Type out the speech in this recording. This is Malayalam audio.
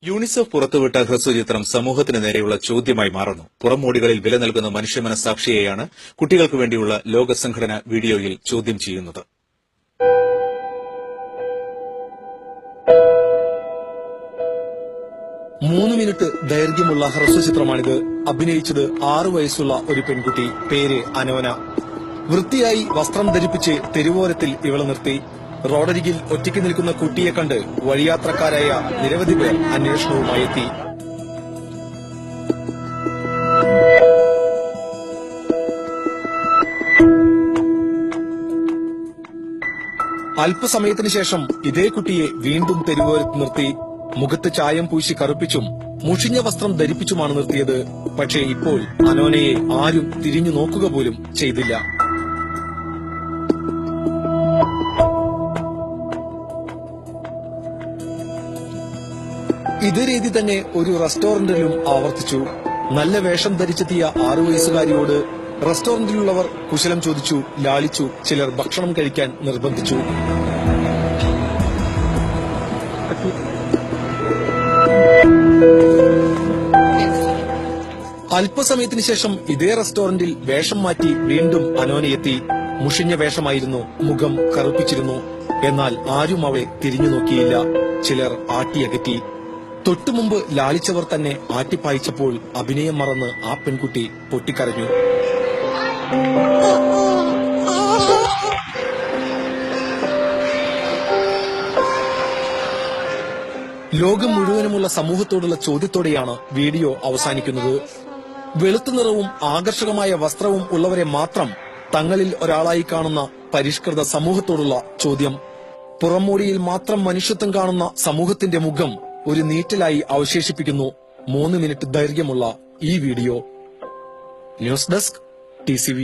യൂണിസെഫ് പുറത്തുവിട്ട ഹ്രസ്വചിത്രം സമൂഹത്തിന് നേരെയുള്ള ചോദ്യമായി മാറുന്നു. പുറംമോടികളിൽ വില നൽകുന്ന മനുഷ്യ മനസ്സാക്ഷിയെയാണ് കുട്ടികൾക്ക് വേണ്ടിയുള്ള ലോക സംഘടന വീഡിയോയിൽ ചോദ്യം ചെയ്യുന്നത്. മൂന്ന് മിനിറ്റ് ദൈർഘ്യമുള്ള ഹ്രസ്വചിത്രമാണിത്. അഭിനയിച്ചത് 6 വയസ്സുള്ള ഒരു പെൺകുട്ടി. പേര് അനോന. വൃത്തിയായി വസ്ത്രം ധരിപ്പിച്ച് തെരുവോരത്തിൽ ഇവളെ നിർത്തി. റോഡരികിൽ ഒറ്റയ്ക്ക് നിൽക്കുന്ന കുട്ടിയെ കണ്ട് വഴിയാത്രക്കാരായ നിരവധി പേർ അന്വേഷണവുമായി എത്തി. അല്പസമയത്തിന് ശേഷം ഇതേ കുട്ടിയെ വീണ്ടും തെരുവോരത്ത് നിർത്തി. മുഖത്ത് ചായം പൂശി കറുപ്പിച്ചും മുഷിഞ്ഞ വസ്ത്രം ധരിപ്പിച്ചുമാണ് നിർത്തിയത്. പക്ഷേ ഇപ്പോൾ അനോനയെ ആരും തിരിഞ്ഞു നോക്കുക പോലും ചെയ്തില്ല. ഇതേ രീതി തന്നെ ഒരു റെസ്റ്റോറന്റിലും ആവർത്തിച്ചു. നല്ല വേഷം ധരിച്ചെത്തിയ 6 വയസ്സുകാരിയോട് റെസ്റ്റോറന്റിലുള്ളവർ കുശലം ചോദിച്ചു, ലാളിച്ചു. ചിലർ ഭക്ഷണം കഴിക്കാൻ നിർബന്ധിച്ചു. അല്പസമയത്തിന് ശേഷം ഇതേ റെസ്റ്റോറന്റിൽ വേഷം മാറ്റി വീണ്ടും അനോനയെത്തി. മുഷിഞ്ഞ വേഷമായിരുന്നു, മുഖം കറുപ്പിച്ചിരുന്നു. എന്നാൽ ആരും അവളെ തിരിഞ്ഞു നോക്കിയില്ല. ചിലർ ആട്ടിയകറ്റി. തൊട്ടുമുമ്പ് ലാളിച്ചവർ തന്നെ ആട്ടിപ്പായിച്ചപ്പോൾ അഭിനയം മറന്ന് ആ പെൺകുട്ടി പൊട്ടിക്കരഞ്ഞു. ലോകം മുഴുവനുമുള്ള സമൂഹത്തോടുള്ള ചോദ്യത്തോടെയാണ് വീഡിയോ അവസാനിക്കുന്നത്. വെളുത്ത നിറവും ആകർഷകമായ വസ്ത്രവും ഉള്ളവരെ മാത്രം തങ്ങളിൽ ഒരാളായി കാണുന്ന പരിഷ്കൃത സമൂഹത്തോടുള്ള ചോദ്യം. പുറംമോടിയിൽ മാത്രം മനുഷ്യത്വം കാണുന്ന സമൂഹത്തിന്റെ മുഖം ഒരു നീറ്റലായി അവശേഷിപ്പിക്കുന്നു 3 മിനിറ്റ് ദൈർഘ്യമുള്ള ഈ വീഡിയോ. News desk TCV.